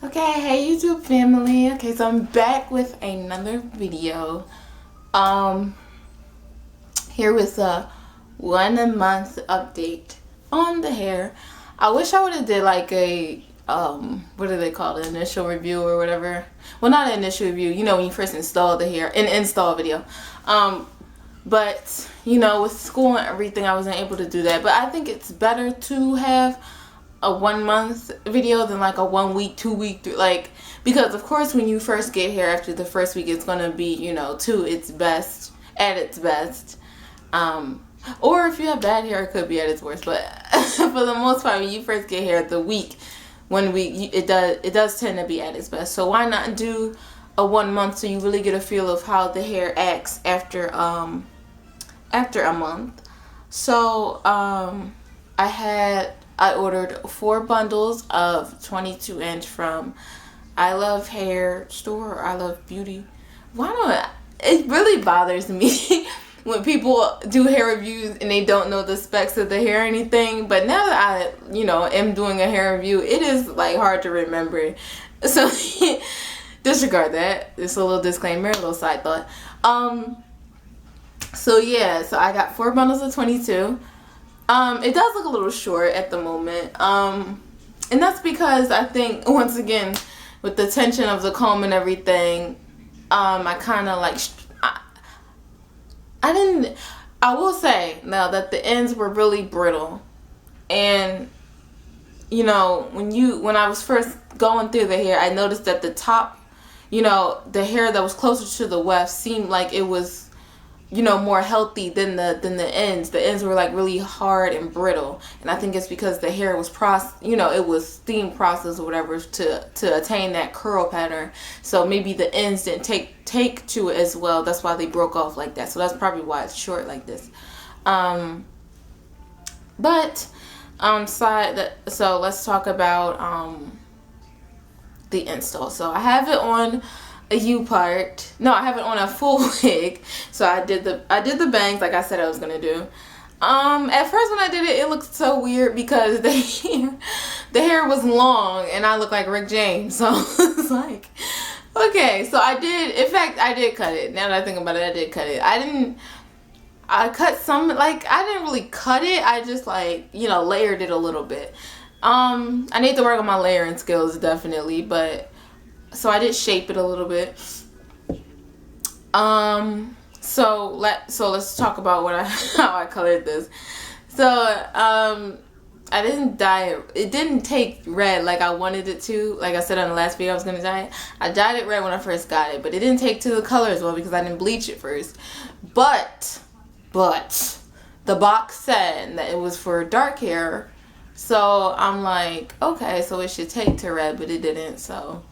Okay, hey YouTube family. Okay, so I'm back with another video. Um, here with a 1 month update on the hair. I wish I would have did like a what do they call it? Initial review or whatever. Well, not an initial review. You know when you first install the hair, an install video. But you know with school and everything, I wasn't able to do that. But I think it's better to have a 1 month video than like a 1 week, 2 week, like, because of course when you first get hair after the first week it's gonna be, you know, to its best, at its best, or if you have bad hair it could be at its worst, but for the most part when you first get hair, the week, 1 week, it does tend to be at its best. So why not do a 1 month so you really get a feel of how the hair acts after a month. So I ordered 4 bundles of 22-inch from I Love Hair Store or I Love Beauty. Why don't it really bothers me when people do hair reviews and they don't know the specs of the hair or anything. But now that I, you know, am doing a hair review, it is like hard to remember. So disregard that. It's a little disclaimer, a little side thought. So yeah, so I got 4 bundles of 22. It does look a little short at the moment. And that's because I think, once again, with the tension of the comb and everything, I kind of like, I will say now that the ends were really brittle. And, you know, when I was first going through the hair, I noticed that the top, you know, the hair that was closer to the weft seemed like it was, you know, more healthy than the ends. The ends were like really hard and brittle, and I think it's because the hair was it was steam processed or whatever to attain that curl pattern. So maybe the ends didn't take to it as well. That's why they broke off like that. So that's probably why it's short like this. So let's talk about the install. So I have it on a U part. No, I have it on a full wig. So I did the bangs like I said I was gonna do. At first when I did it, it looked so weird because the hair was long and I look like Rick James. So it's like, okay. So I did cut it. Now that I think about it, I did cut it. I cut some, like, I didn't really cut it. I just, like, you know, layered it a little bit. I need to work on my layering skills definitely, but so I did shape it a little bit. So let's talk about how I colored this. So I didn't dye it. It didn't take red like I wanted it to. Like I said on the last video I was gonna dye it. I dyed it red when I first got it, but it didn't take to the color as well because I didn't bleach it first. But the box said that it was for dark hair. So I'm like, okay, so it should take to red, but it didn't. So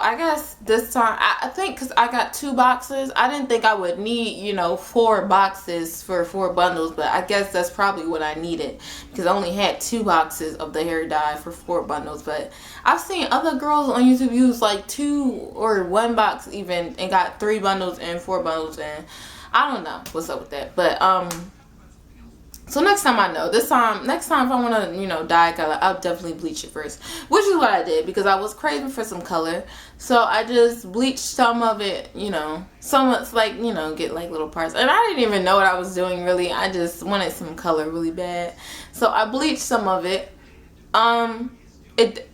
I guess this time, I think because I got 2 boxes, I didn't think I would need, you know, 4 boxes for 4 bundles, but I guess that's probably what I needed because I only had 2 boxes of the hair dye for 4 bundles. But I've seen other girls on YouTube use like 2 or 1 box even and got 3 bundles and 4 bundles, and I don't know what's up with that. But so next time I know. Next time if I want to, you know, dye color, I'll definitely bleach it first. Which is what I did because I was craving for some color. So I just bleached some of it, you know. It's like, you know, get like little parts. And I didn't even know what I was doing really. I just wanted some color really bad. So I bleached some of it.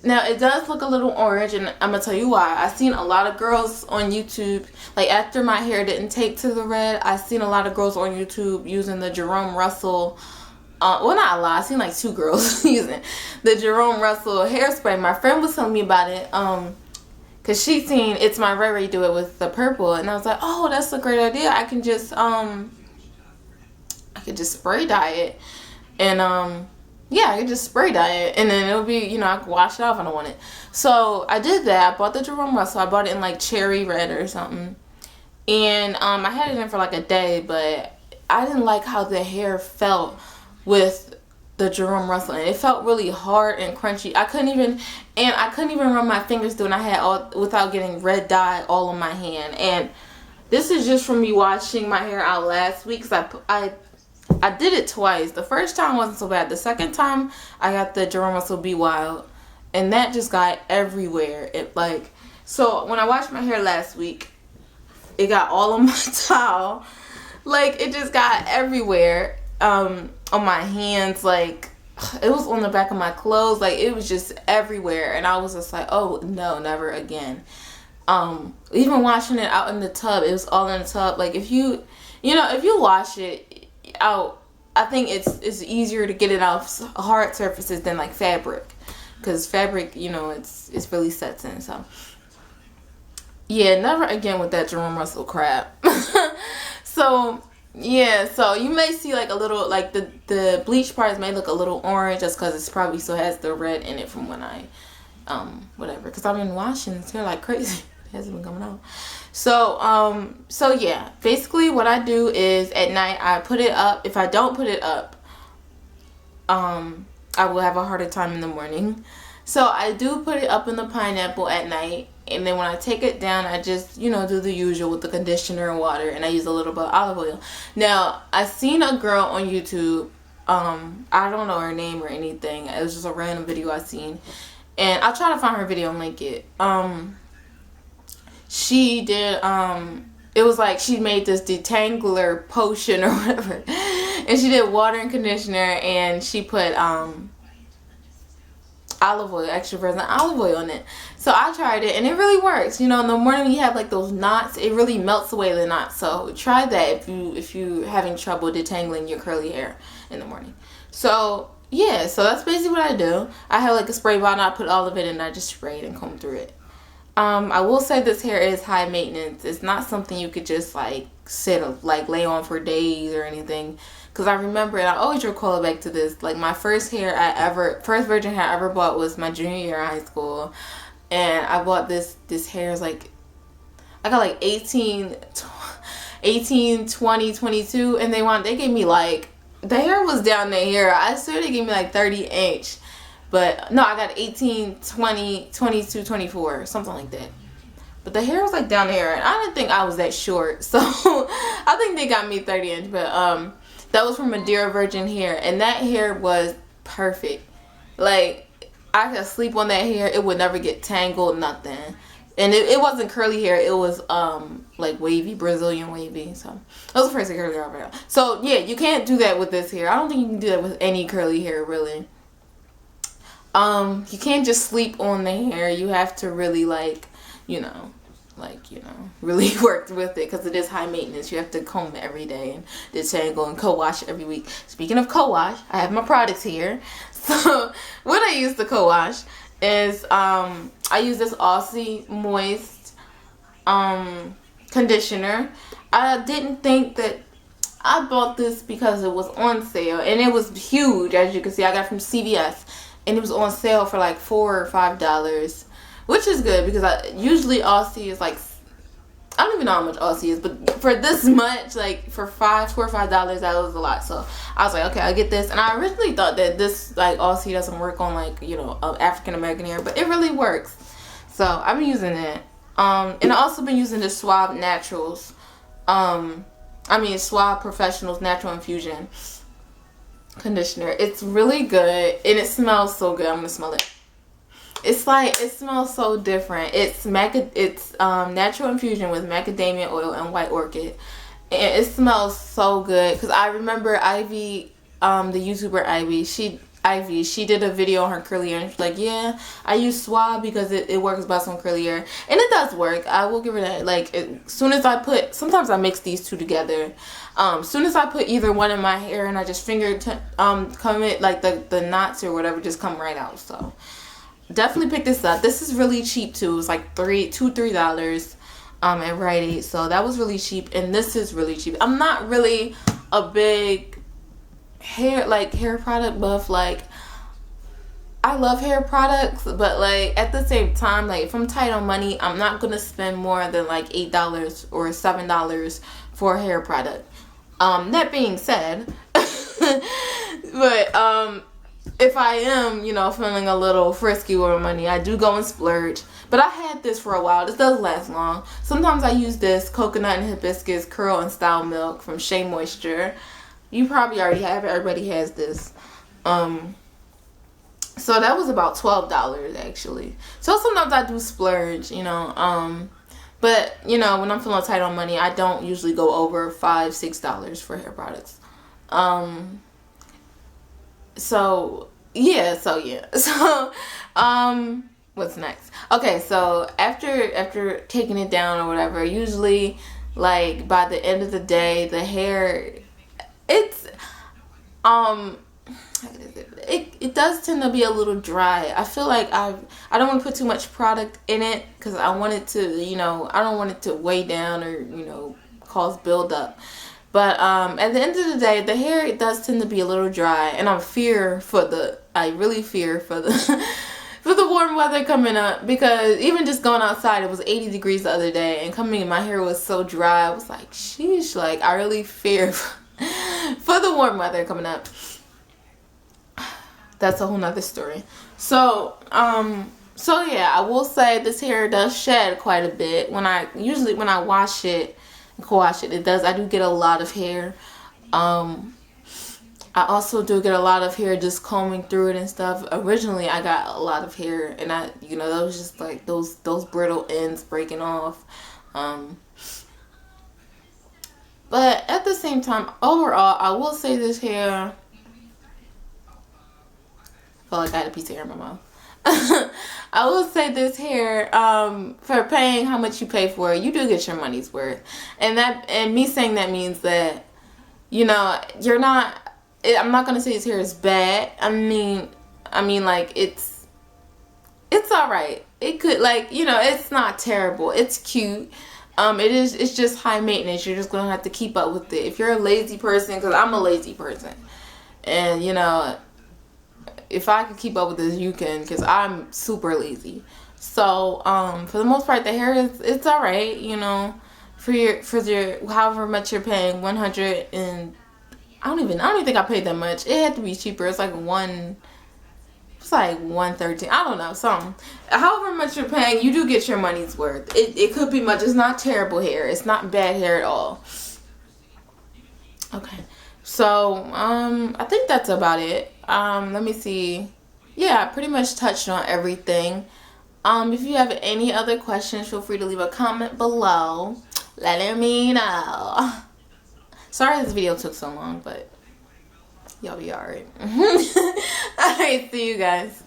Now it does look a little orange, and I'm gonna tell you why. I've seen a lot of girls on YouTube, like after my hair didn't take to the red, I've seen a lot of girls on YouTube using the Jerome Russell, well, not a lot, I've seen like 2 girls using the Jerome Russell hairspray. My friend was telling me about it, cause she seen It's My Riri do it with the purple, and I was like, oh, that's a great idea. I can just spray dye it, and yeah, I could just spray dye it, and then it'll be, you know, I can wash it off if I don't want it. So I did that. I bought the Jerome Russell. I bought it in like cherry red or something, and I had it in for like a day, but I didn't like how the hair felt with the Jerome Russell, and it felt really hard and crunchy. I couldn't even run my fingers through, and I had without getting red dye all on my hand. And this is just from me washing my hair out last week, because I I did it twice. The first time wasn't so bad. The second time I got the Jerome Russell Be Wild, and that just got everywhere. It like, so when I washed my hair last week, it got all on my towel. Like, it just got everywhere. On my hands, like, it was on the back of my clothes. Like, it was just everywhere. And I was just like, oh no, never again. Even washing it out in the tub, it was all in the tub. Like, if you wash it out, I think it's easier to get it off hard surfaces than like fabric, because fabric, it's really sets in. So yeah, never again with that Jerome Russell crap. So yeah, so you may see like a little, like the bleach parts may look a little orange, just because it probably still has the red in it from when I whatever, because I've been washing this hair like crazy. It hasn't been coming out. So yeah, basically what I do is at night I put it up. If I don't put it up, I will have a harder time in the morning. So I do put it up in the pineapple at night, and then when I take it down, I just do the usual with the conditioner and water, and I use a little bit of olive oil. Now I seen a girl on YouTube, I don't know her name or anything, it was just a random video I seen, and I'll try to find her video and link it. She did, it was like she made this detangler potion or whatever, and she did water and conditioner, and she put olive oil, extra virgin olive oil in it. So I tried it, and it really works. In the morning when you have like those knots, it really melts away the knots. So try that if you having trouble detangling your curly hair in the morning. So yeah, so that's basically what I do. I have like a spray bottle, I put all of it in, and I just spray it and comb through it. I will say this hair is high maintenance. It's not something you could just like lay on for days or anything. Because I remember, and I always recall back to this, like my first virgin hair I ever bought was my junior year in high school. And I bought this hair, is like, I got like 18, 20, 22, and they gave me like, the hair was down there here. I swear they gave me like 30 inch. But no, I got 18, 20, 22, 24, something like that. But the hair was like down there, and I didn't think I was that short. So I think they got me 30 inch. But that was from Madeira Virgin hair, and that hair was perfect. Like, I could sleep on that hair. It would never get tangled, nothing. And it wasn't curly hair. It was like wavy, Brazilian wavy. So that was the first curly hair I ever had. So yeah, you can't do that with this hair. I don't think you can do that with any curly hair, really. You can't just sleep on the hair. You have to really really work with it, because it is high maintenance. You have to comb it every day and detangle and co-wash every week. Speaking of co-wash, I have my products here. So what I use to co-wash is I use this Aussie Moist conditioner. I didn't think that I bought this because it was on sale, and it was huge. As you can see, I got it from CVS, and it was on sale for like $4 or $5, which is good, because usually Aussie is like, I don't even know how much Aussie is, but for this much, like for $4 or $5, that was a lot. So I was like, okay, I'll get this. And I originally thought that this like Aussie doesn't work on like African American hair, but it really works. So I've been using it. And I also been using the Suave Naturals. Suave Professionals Natural Infusion conditioner. It's really good, and it smells so good. I'm gonna smell it. It's like, it smells so different. It's natural infusion with macadamia oil and white orchid, and it smells so good. Because I remember Ivy, the YouTuber Ivy, she did a video on her curly hair, and she's like, yeah, I use Suave because it works best on curly hair, and it does work. I will give her that. Like, sometimes I mix these two together. Soon as I put either one in my hair and I just comb it, like the knots or whatever just come right out. So definitely pick this up. This is really cheap too. It was like $3 at Rite Aid. So that was really cheap, and this is really cheap. I'm not really a big hair product buff. Like, I love hair products, but like at the same time, like if I'm tight on money, I'm not gonna spend more than like $8 or $7 for a hair product. That being said, but if I am, feeling a little frisky with money, I do go and splurge. But I had this for a while. This doesn't last long. Sometimes I use this coconut and hibiscus curl and style milk from Shea Moisture. You probably already have it. Everybody has this. So that was about $12 actually. So sometimes I do splurge, you know. But you know, when I'm feeling tight on money, I don't usually go over $5-6 for hair products. So yeah. So what's next? Okay, so after taking it down or whatever, usually like by the end of the day, the hair, it's it does tend to be a little dry. I feel like I don't want to put too much product in it because I want it to, you know, I don't want it to weigh down or, you know, cause buildup. But at the end of the day, the hair, it does tend to be a little dry, and I really fear for the for the warm weather coming up, because even just going outside, it was 80 degrees the other day, and coming in, my hair was so dry. I was like, sheesh, like I really fear for the warm weather coming up. That's a whole nother story. So yeah, I will say this hair does shed quite a bit. When I wash it, I do get a lot of hair. I also do get a lot of hair just combing through it and stuff. Originally, I got a lot of hair, and that was just like those brittle ends breaking off. But at the same time, overall, I will say this hair, I feel like I had a piece of hair in my mouth. I will say this hair, for paying how much you pay for it, you do get your money's worth. And me saying that means that, you know, I'm not gonna say his hair is bad. I mean like it's alright. It could, like, you know, it's not terrible. It's cute. It's just high maintenance. You're just gonna have to keep up with it. If you're a lazy person, because I'm a lazy person, and you know, if I could keep up with this, you can, because I'm super lazy. So for the most part, the hair it's alright, you know, for your however much you're paying. 100 and I don't even think I paid that much. It had to be cheaper. It's like 113. I don't know, something. However much you're paying, you do get your money's worth. It could be much. It's not terrible hair. It's not bad hair at all. Okay. So, I think that's about it. Let me see. Yeah, I pretty much touched on everything. If you have any other questions, feel free to leave a comment below. Letting me know. Sorry this video took so long, but y'all be alright. Alright, see you guys.